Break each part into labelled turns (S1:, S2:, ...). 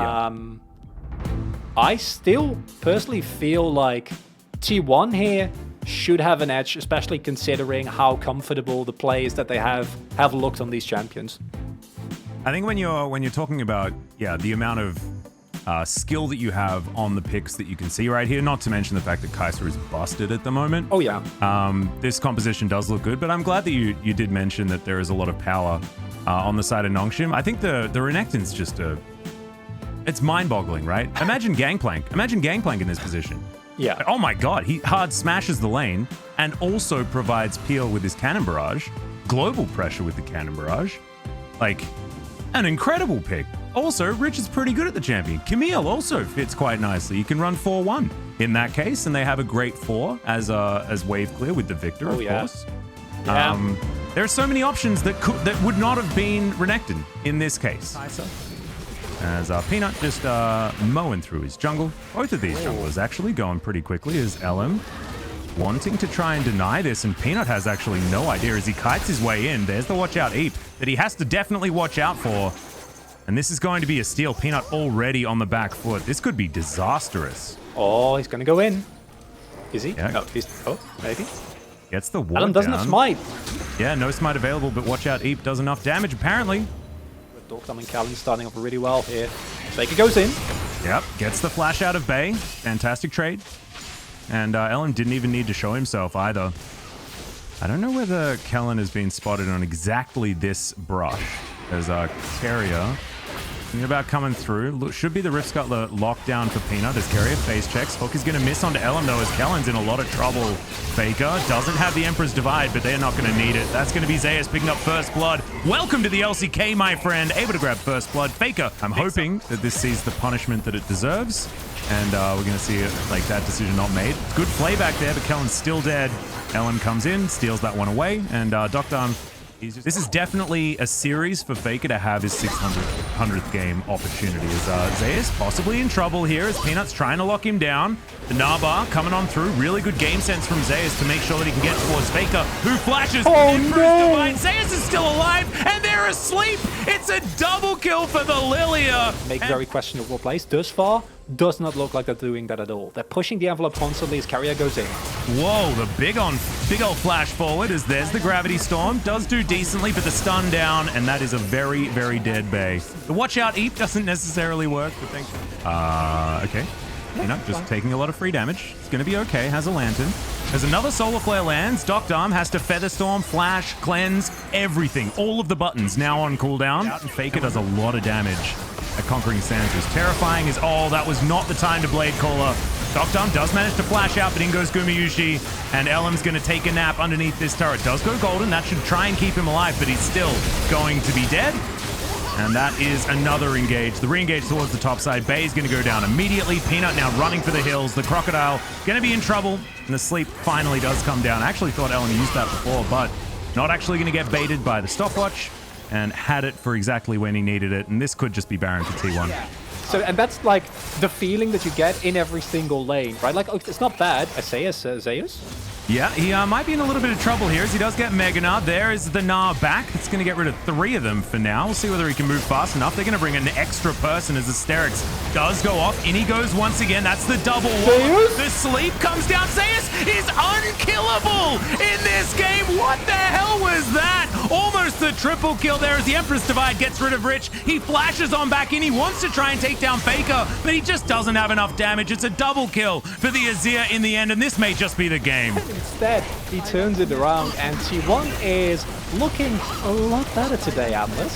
S1: Yeah.
S2: I still personally feel like T1 here should have an edge, especially considering how comfortable the players that they have looked on these champions.
S1: I think when you're talking about the amount of skill that you have on the picks that you can see right here, not to mention the fact that Kaiser is busted at the moment.
S2: Oh yeah.
S1: This composition does look good, but I'm glad that you did mention that there is a lot of power on the side of Nongshim. I think the Renekton's just it's mind-boggling, right? Imagine Gangplank. Imagine Gangplank in this position.
S2: Yeah.
S1: Oh my god, he hard smashes the lane and also provides peel with his Cannon Barrage, global pressure with the Cannon Barrage. Like, an incredible pick. Also, Rich is pretty good at the champion. Camille also fits quite nicely. You can run 4-1 in that case, and they have a great 4 as wave clear with the Victor, of course.
S2: Yeah.
S1: There are so many options that would not have been Renekton in this case. As Peanut just mowing through his jungle. Both of these junglers actually going pretty quickly as LM wanting to try and deny this, and Peanut has actually no idea as he kites his way in. There's the watch out Eep that he has to definitely watch out for. And this is going to be a steal. Peanut already on the back foot. This could be disastrous.
S2: Oh, he's going to go in. Is he?
S1: Yeah.
S2: No, maybe.
S1: Gets the ward
S2: Alan doesn't
S1: down.
S2: have smite.
S1: Yeah, no smite available, but watch out Eep does enough damage apparently.
S2: Dorkdom and Callan starting off really well here. Faker goes in.
S1: Yep, gets the flash out of Bay. Fantastic trade. And Ellen didn't even need to show himself either. I don't know whether Kellen has been spotted on exactly this brush. As Carrier thinking about coming through. Look, should be the Rift Scuttler lockdown for Peanut as Carrier face checks. Hook is going to miss onto Ellen though as Kellen's in a lot of trouble. Faker doesn't have the Emperor's Divide, but they're not going to need it. That's going to be Zeus picking up first blood. Welcome to the LCK, my friend. Able to grab first blood. Faker, I'm hoping that this sees the punishment that it deserves. And we're going to see like that decision not made. Good play back there, but Kellen's still dead. Ellen comes in, steals that one away, and Dr. This is definitely a series for Faker to have his 600th game opportunity. As Zeus possibly in trouble here as Peanut's trying to lock him down. The Narbar coming on through. Really good game sense from Zeus to make sure that he can get towards Faker, who flashes in for his divine. Zeus is still alive, and they're asleep. It's a double kill for the Lilia.
S2: Make very questionable plays. Thus far, does not look like they're doing that at all. They're pushing the envelope constantly as Carrier goes in.
S1: Whoa, the big old flash forward as there's the Gravity Storm. Does do decently, but the stun down, and that is a very, very dead Bay. The watch out Eep doesn't necessarily work, but thank you. Okay. Peanut just taking a lot of free damage. It's going to be okay. Has a lantern. As another Solar Flare lands, Doctorm has to Featherstorm, Flash, Cleanse, everything. All of the buttons now on cooldown. And Faker does a lot of damage at Conquering Sands. Who's terrifying as, oh, that was not the time to Blade Caller. Doctorm does manage to flash out, but in goes Gumayushi, and Elm's going to take a nap underneath this turret. Does go golden. That should try and keep him alive, but he's still going to be dead. And that is another engage. The re-engage towards the top side. Bay is going to go down immediately. Peanut now running for the hills. The Crocodile going to be in trouble. And the sleep finally does come down. I actually thought Ellen used that before, but not actually going to get baited by the stopwatch. And had it for exactly when he needed it. And this could just be Baron for T1.
S2: Yeah. So, and that's like the feeling that you get in every single lane, right? Like, it's not bad. Zeus?
S1: Yeah, he might be in a little bit of trouble here as he does get Mega Gnar. There is the Gnar back. It's going to get rid of 3 of them for now. We'll see whether he can move fast enough. They're going to bring an extra person as the Asterix does go off. In he goes once again. That's the double one. The sleep comes down. Zeus is unkillable in this game. What the hell was that? Almost the triple kill there as the Empress Divide gets rid of Rich. He flashes on back in. He wants to try and take down Faker, but he just doesn't have enough damage. It's a double kill for the Azir in the end, and this may just be the game.
S2: Instead, he turns it around, and T1 is looking a lot better today, Atlas.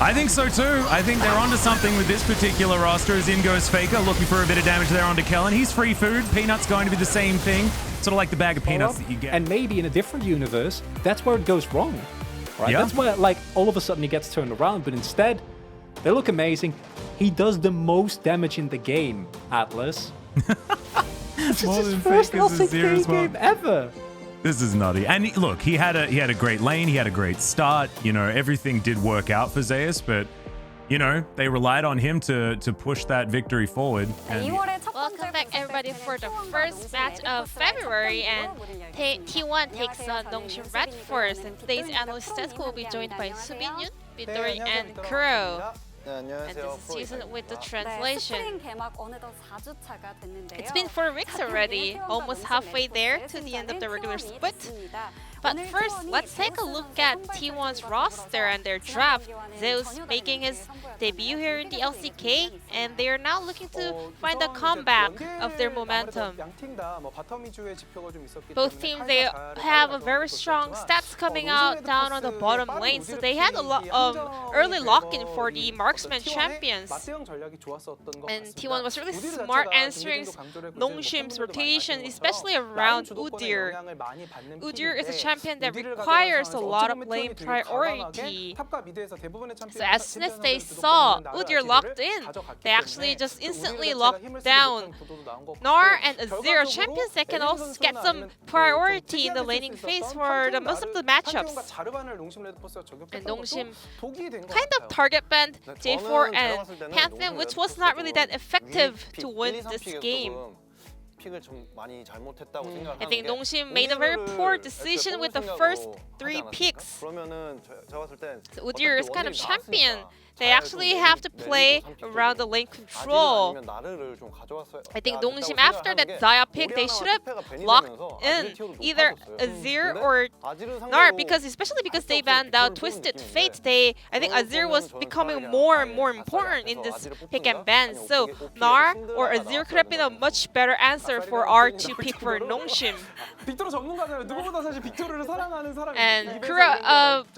S1: I think so too. I think they're onto something with this particular roster as in goes Faker, looking for a bit of damage there onto Kellen. He's free food. Peanut's going to be the same thing. Sort of like the bag of peanuts that you get.
S2: And maybe in a different universe, that's where it goes wrong. Right?
S1: Yeah.
S2: That's where, like, all of a sudden he gets turned around, but instead, they look amazing. He does the most damage in the game, Atlas. This is his first LCK game ever.
S1: This is nutty. And look, he had a great lane, he had a great start. You know, everything did work out for Zeus, but you know, they relied on him to push that victory forward. And
S3: welcome back everybody for the first match of February, and T1 takes on Nongshim Red Force, and today's analyst desk will be joined by Subin Yun, Midori, and Kuro. And this is season with the
S4: 네,
S3: translation.
S4: 스프링 개막 어느덧 4주차가 됐는데요.
S3: It's been 4 weeks already, almost halfway there to the end of the regular split. But first, let's take a look at T1's roster and their draft. Zeus making his debut here in the LCK, and they are now looking to find a comeback of their momentum. Both teams, they have a very strong stats coming out down on the bottom lane, so they had a lot of early lock-in for the marksman champions. And T1 was really smart answering Nongshim's rotation, especially around Udyr. Udyr is a champion that requires a lot of lane priority. So as soon as they saw Udyr locked in, they actually just instantly locked down Gnar and Azir, champions that can also get some priority in the laning phase for the most of the matchups. And Nongshim kind of target banned J4 and Pantheon, which was not really that effective to win this game. I think Nongshim made a very poor decision with the first 3 picks. So Udyr is kind of champion. They actually have to play around the lane control. I think Nongshim, after that Xayah pick, they should have locked in either Azir or Gnar, especially because they banned out Twisted Fate. I think Azir was becoming more and more important in this pick and ban. So Gnar or Azir could have been a much better answer for our 2 pick for Nongshim. And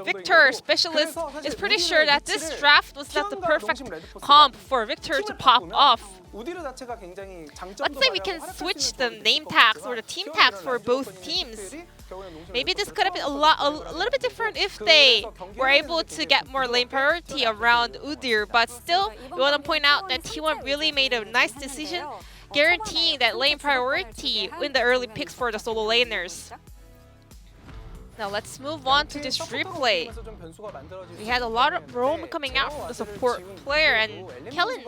S3: Victor specialist is pretty sure that this draft was not the perfect comp for Victor to pop off. Let's say we can switch the name tags or the team tags for both teams. Maybe this could have been a little bit different if they were able to get more lane priority around Udyr, but still, we want to point out that T1 really made a nice decision, guaranteeing that lane priority in the early picks for the solo laners. Now let's move on to this replay. We had a lot of roam coming out from the support player, and Kellen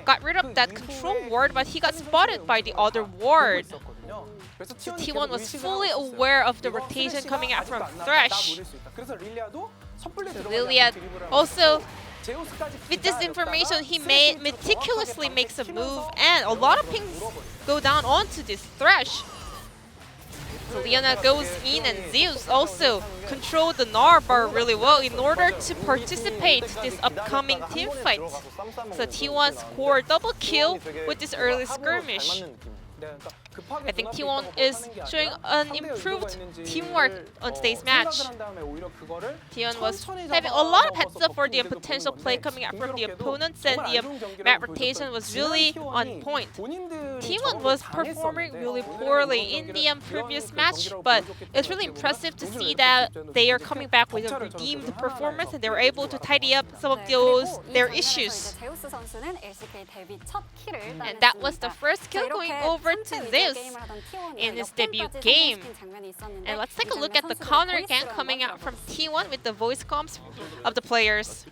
S3: got rid of that control ward, but he got spotted by the other ward. So T1 was fully aware of the rotation coming out from Thresh. Lilia also, with this information, he meticulously makes a move, and a lot of pings go down onto this Thresh. So Liana goes in, and Zeus also controlled the Gnar bar really well in order to participate in this upcoming team fight. So T1 scored double kill with this early skirmish. I think T1 is showing an improved teamwork on today's match. T1 was having a lot of heads up for the potential play coming out from the opponents, and the map rotation was really on point. T1 was performing really poorly in the previous match, but it's really impressive to see that they are coming back with a redeemed performance, and they were able to tidy up some of their issues. And that was the first kill going over to Zeus in his debut game. And let's take a look at the counter gank coming out from T1 with the voice comms of the players.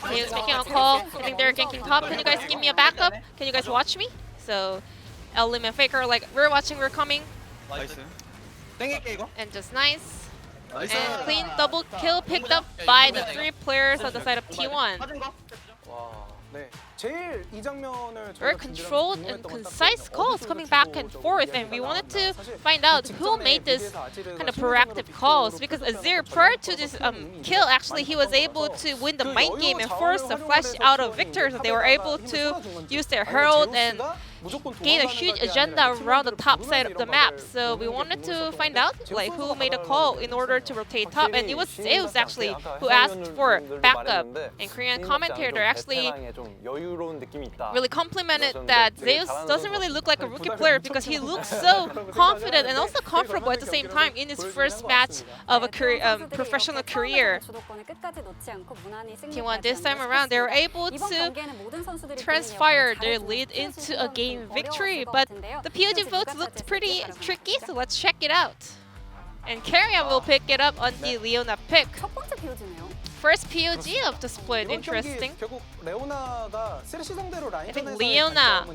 S3: He's making a call. I think they're ganking top. Can you guys give me a backup? Can you guys watch me? So Lim and Faker like, we're watching, we're coming. And just nice. And clean double kill picked up by the 3 players on the side of T1. Very controlled and concise calls coming back and forth, and we wanted to find out who made this kind of proactive calls, because Azir, prior to this kill, actually he was able to win the mind game and force a flash out of Victor, so they were able to use their Herald and gain a huge agenda around the top side of the map. So we wanted to find out like who made a call in order to rotate top, and it was Zeus actually who asked for backup. And Korean commentator actually really complimented that Zeus doesn't really look like a rookie player because he looks so confident and also comfortable at the same time in his first match of a professional career. T1 this time around, they were able to transpire their lead into a game victory, but the POG votes looked pretty tricky, so let's check it out. And Carrion will pick it up on the Leona pick. first POG of the split. Interesting. I think Leona,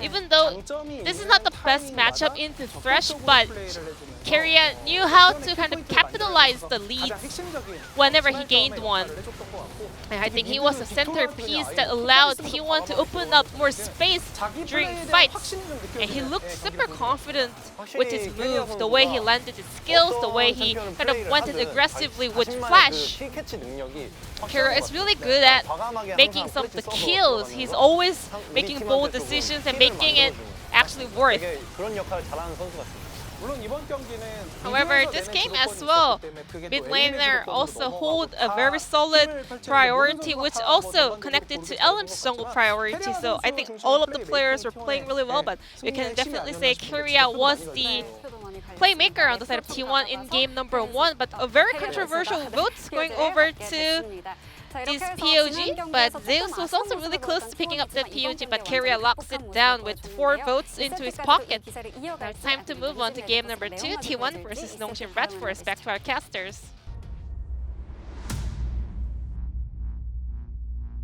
S3: even though this is not the best matchup into Thresh, but Keria knew how to kind of capitalize the lead whenever he gained one. And I think he was the centerpiece that allowed T1 to open up more space during fights. And he looked super confident with his move, the way he landed his skills, the way he kind of went in aggressively with Flash. Keria is really good at making some of the kills. He's always making bold decisions and making it actually worth. However, this game as well, mid laner also hold a very solid priority, which also connected to LM's jungle priority. So I think all of the players were playing really well, but we can definitely say Keria was the playmaker on the side of T1 in game number 1. But a very controversial vote going over to this POG, but Zeus was also really close to picking up that POG, but Keria locks it down with 4 votes into his pocket. Now it's time to move on to game number 2, T1 versus Nongshim Red Force. Back to our casters.